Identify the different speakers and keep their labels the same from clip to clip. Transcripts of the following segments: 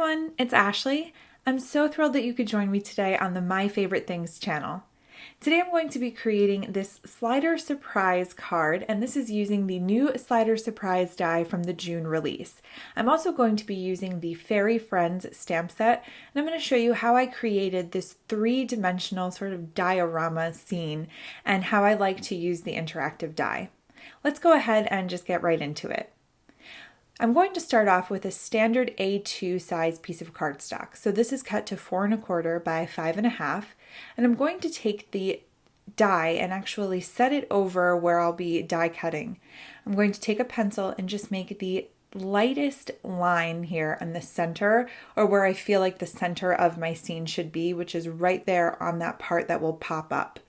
Speaker 1: everyone, it's Ashley. I'm so thrilled that you could join me today on the My Favorite Things channel. Today I'm going to be creating this slider surprise card, and this is using the new slider surprise die from the June release. I'm also going to be using the Fairy Friends stamp set, and I'm going to show you how I created this three-dimensional sort of diorama scene and how I like to use the interactive die. Let's go ahead and just get right into it. I'm going to start off with a standard A2 size piece of cardstock. So this is cut to 4 1/4 by 5 1/2, and I'm going to take the die and actually set it over where I'll be die cutting. I'm going to take a pencil and just make the lightest line here in the center, or where I feel like the center of my scene should be, which is right there on that part that will pop up.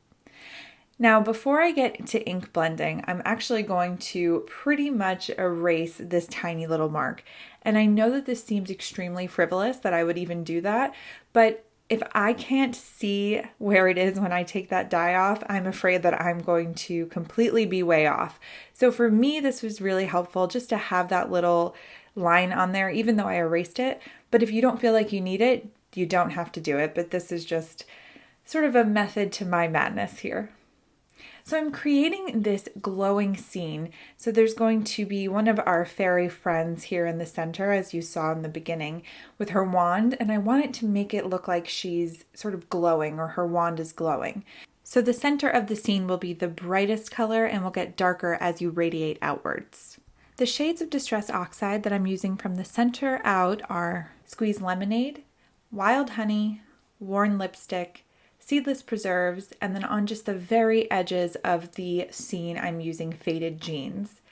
Speaker 1: Now, before I get to ink blending, I'm actually going to pretty much erase this tiny little mark. And I know that this seems extremely frivolous that I would even do that, but if I can't see where it is when I take that die off, I'm afraid that I'm going to completely be way off. So for me, this was really helpful just to have that little line on there, even though I erased it. But if you don't feel like you need it, you don't have to do it. But this is just sort of a method to my madness here. So I'm creating this glowing scene. So there's going to be one of our fairy friends here in the center, as you saw in the beginning, with her wand, and I want it to make it look like she's sort of glowing, or her wand is glowing. So the center of the scene will be the brightest color and will get darker as you radiate outwards. The shades of Distress Oxide that I'm using from the center out are Squeeze Lemonade, Wild Honey, Worn Lipstick, Seedless Preserves, and then on just the very edges of the scene, I'm using Faded Jeans.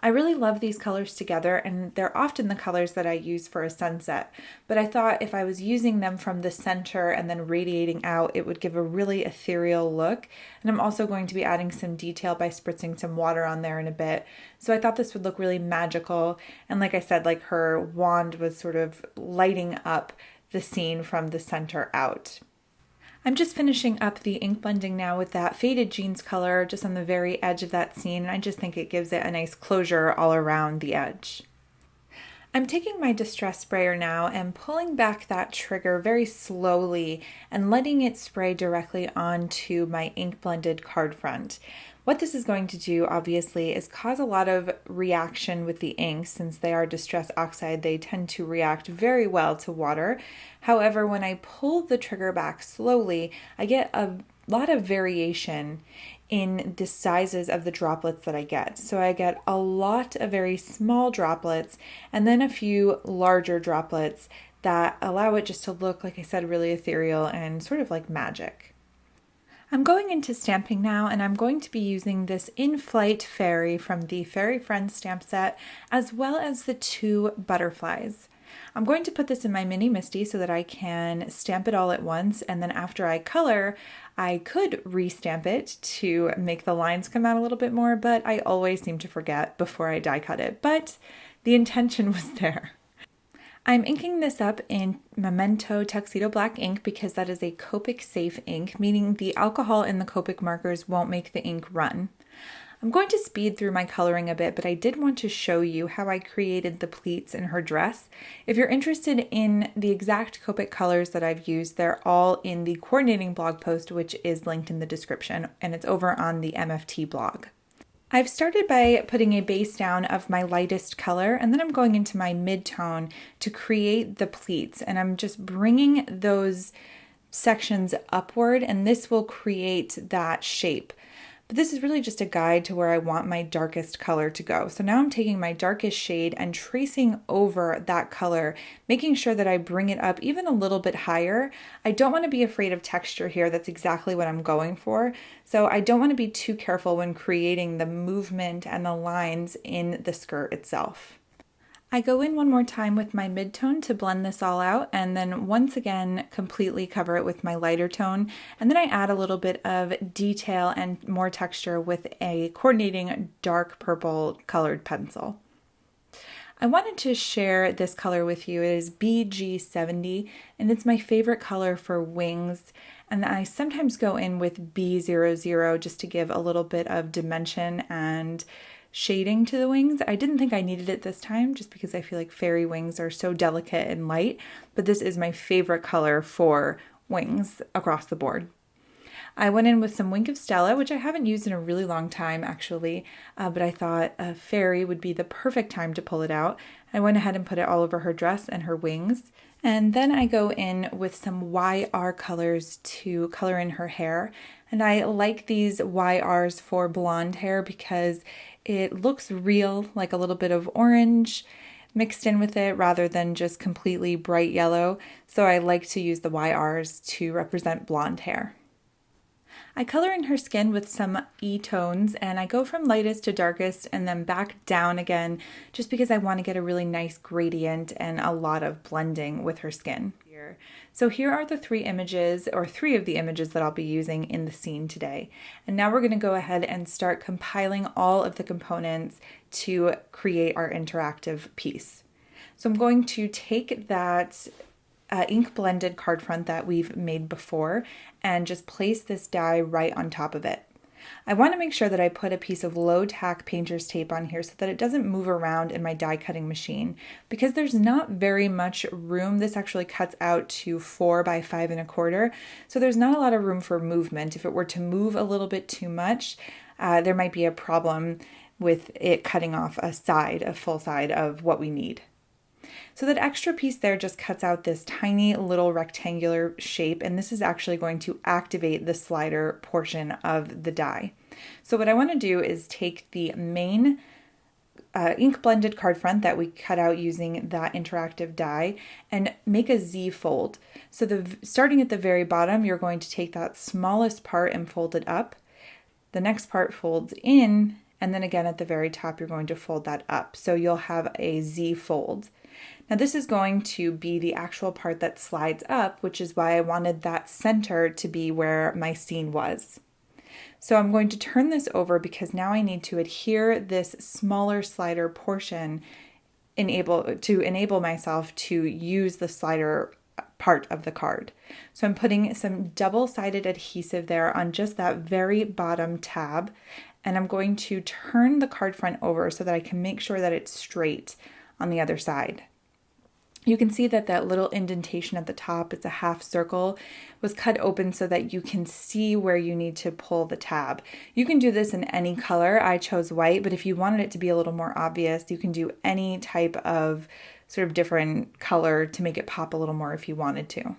Speaker 1: I really love these colors together, and they're often the colors that I use for a sunset, but I thought if I was using them from the center and then radiating out, it would give a really ethereal look. And I'm also going to be adding some detail by spritzing some water on there in a bit. So I thought this would look really magical, and like I said, like her wand was sort of lighting up the scene from the center out. I'm just finishing up the ink blending now with that Faded Jeans color just on the very edge of that scene, and I just think it gives it a nice closure all around the edge. I'm taking my distress sprayer now and pulling back that trigger very slowly and letting it spray directly onto my ink blended card front. What this is going to do, obviously, is cause a lot of reaction with the ink. Since they are Distress Oxide, they tend to react very well to water. However, when I pull the trigger back slowly, I get a lot of variation in the sizes of the droplets that I get. So I get a lot of very small droplets and then a few larger droplets that allow it just to look, like I said, really ethereal and sort of like magic. I'm going into stamping now, and I'm going to be using this In-Flight Fairy from the Fairy Friends stamp set, as well as the 2 butterflies. I'm going to put this in my mini MISTI so that I can stamp it all at once, and then after I color, I could re-stamp it to make the lines come out a little bit more, but I always seem to forget before I die cut it, but the intention was there. I'm inking this up in Memento Tuxedo Black ink because that is a Copic safe ink, meaning the alcohol in the Copic markers won't make the ink run. I'm going to speed through my coloring a bit, but I did want to show you how I created the pleats in her dress. If you're interested in the exact Copic colors that I've used, they're all in the coordinating blog post, which is linked in the description, and it's over on the MFT blog. I've started by putting a base down of my lightest color, and then I'm going into my mid-tone to create the pleats, and I'm just bringing those sections upward, and this will create that shape. But this is really just a guide to where I want my darkest color to go. So now I'm taking my darkest shade and tracing over that color, making sure that I bring it up even a little bit higher. I don't want to be afraid of texture here. That's exactly what I'm going for. So I don't want to be too careful when creating the movement and the lines in the skirt itself. I go in one more time with my mid-tone to blend this all out, and then once again completely cover it with my lighter tone, and then I add a little bit of detail and more texture with a coordinating dark purple colored pencil. I wanted to share this color with you. It is BG70, and it's my favorite color for wings, and I sometimes go in with B00 just to give a little bit of dimension and shading to the wings. I didn't think I needed it this time just because I feel like fairy wings are so delicate and light, but this is my favorite color for wings across the board. I went in with some Wink of Stella, which I haven't used in a really long time actually, but I thought a fairy would be the perfect time to pull it out. I went ahead and put it all over her dress and her wings. And then I go in with some YR colors to color in her hair. And I like these YRs for blonde hair because it looks real, like a little bit of orange mixed in with it rather than just completely bright yellow. So I like to use the YRs to represent blonde hair. I color in her skin with some E-tones, and I go from lightest to darkest and then back down again just because I want to get a really nice gradient and a lot of blending with her skin. So here are the three of the images that I'll be using in the scene today. And now we're going to go ahead and start compiling all of the components to create our interactive piece. So I'm going to take that ink blended card front that we've made before and just place this die right on top of it. I want to make sure that I put a piece of low tack painter's tape on here so that it doesn't move around in my die cutting machine. Because there's not very much room, this actually cuts out to 4 by 5 1/4, so there's not a lot of room for movement. If it were to move a little bit too much, there might be a problem with it cutting off a full side of what we need. So that extra piece there just cuts out this tiny little rectangular shape, and this is actually going to activate the slider portion of the die. So what I want to do is take the main ink blended card front that we cut out using that interactive die and make a Z fold. So starting at the very bottom, you're going to take that smallest part and fold it up. The next part folds in, and then again at the very top, you're going to fold that up. So you'll have a Z fold. Now this is going to be the actual part that slides up, which is why I wanted that center to be where my scene was. So I'm going to turn this over because now I need to adhere this smaller slider portion to enable myself to use the slider part of the card. So I'm putting some double-sided adhesive there on just that very bottom tab, and I'm going to turn the card front over so that I can make sure that it's straight on the other side. You can see that that little indentation at the top, it's a half circle, was cut open so that you can see where you need to pull the tab. You can do this in any color. I chose white, but if you wanted it to be a little more obvious, you can do any type of sort of different color to make it pop a little more if you wanted to.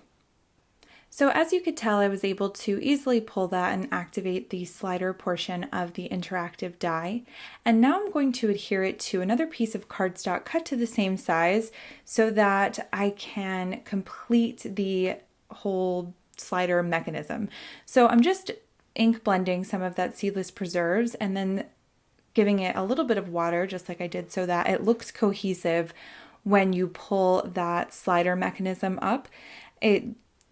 Speaker 1: So as you could tell, I was able to easily pull that and activate the slider portion of the interactive die. And now I'm going to adhere it to another piece of cardstock cut to the same size so that I can complete the whole slider mechanism. So I'm just ink blending some of that seedless preserves and then giving it a little bit of water just like I did so that it looks cohesive when you pull that slider mechanism up. It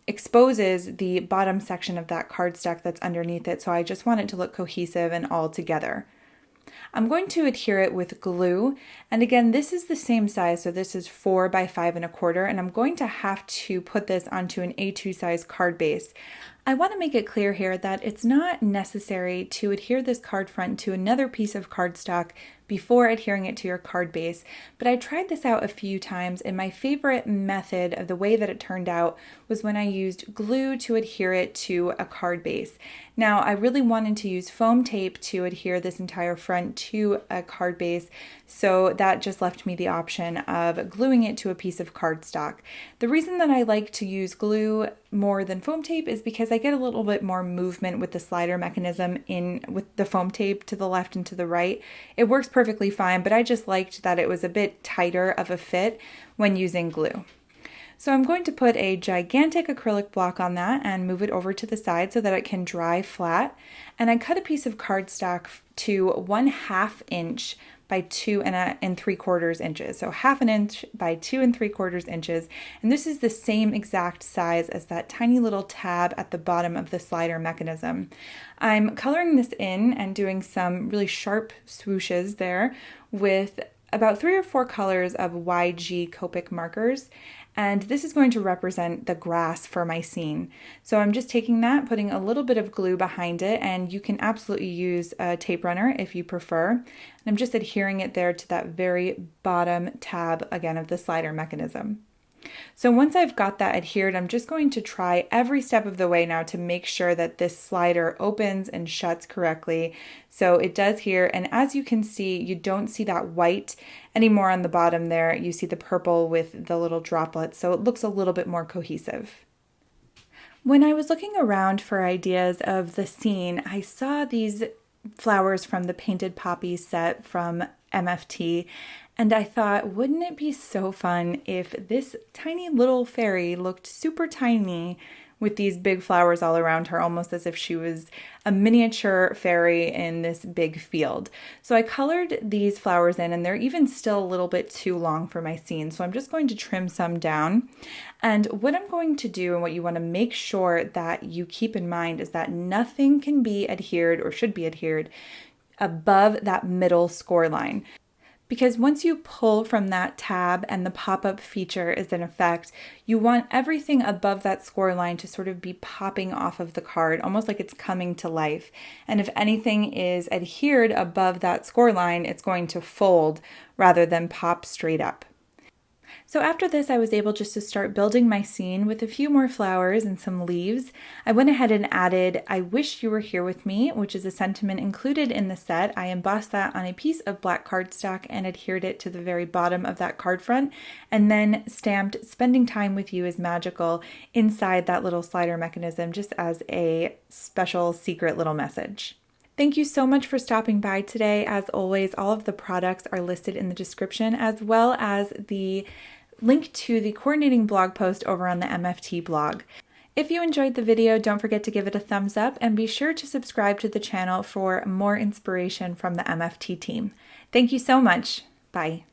Speaker 1: exposes the bottom section of that cardstock that's underneath it, so I just want it to look cohesive and all together. I'm going to adhere it with glue, and again, this is the same size, so this is 4 by 5 1/4, and I'm going to have to put this onto an A2 size card base. I want to make it clear here that it's not necessary to adhere this card front to another piece of cardstock before adhering it to your card base, but I tried this out a few times, and my favorite method of the way that it turned out was when I used glue to adhere it to a card base. Now, I really wanted to use foam tape to adhere this entire front to a card base, so that just left me the option of gluing it to a piece of cardstock. The reason that I like to use glue more than foam tape is because I get a little bit more movement with the slider mechanism with the foam tape to the left and to the right. It works perfectly fine, but I just liked that it was a bit tighter of a fit when using glue. So I'm going to put a gigantic acrylic block on that and move it over to the side so that it can dry flat. And I cut a piece of cardstock to 1/2 inch by 2 3/4 inches. So 1/2 inch by 2 3/4 inches. And this is the same exact size as that tiny little tab at the bottom of the slider mechanism. I'm coloring this in and doing some really sharp swooshes there with about 3 or 4 colors of YG Copic markers. And this is going to represent the grass for my scene. So I'm just taking that, putting a little bit of glue behind it, and you can absolutely use a tape runner if you prefer. And I'm just adhering it there to that very bottom tab, again, of the slider mechanism. So once I've got that adhered, I'm just going to try every step of the way now to make sure that this slider opens and shuts correctly. So it does here, and as you can see, you don't see that white anymore on the bottom there. You see the purple with the little droplets, so it looks a little bit more cohesive. When I was looking around for ideas of the scene, I saw these flowers from the Painted Poppies set from MFT, and I thought, wouldn't it be so fun if this tiny little fairy looked super tiny with these big flowers all around her, almost as if she was a miniature fairy in this big field. So I colored these flowers in, and they're even still a little bit too long for my scene. So I'm just going to trim some down. And what I'm going to do, and what you want to make sure that you keep in mind, is that nothing can be adhered or should be adhered above that middle score line. Because once you pull from that tab and the pop-up feature is in effect, you want everything above that score line to sort of be popping off of the card, almost like it's coming to life. And if anything is adhered above that score line, it's going to fold rather than pop straight up. So after this, I was able just to start building my scene with a few more flowers and some leaves. I went ahead and added "I Wish You Were Here With Me," which is a sentiment included in the set. I embossed that on a piece of black cardstock and adhered it to the very bottom of that card front, and then stamped "Spending Time With You is Magical" inside that little slider mechanism, just as a special secret little message. Thank you so much for stopping by today. As always, all of the products are listed in the description, as well as the link to the coordinating blog post over on the MFT blog. If you enjoyed the video, don't forget to give it a thumbs up, and be sure to subscribe to the channel for more inspiration from the MFT team. Thank you so much. Bye.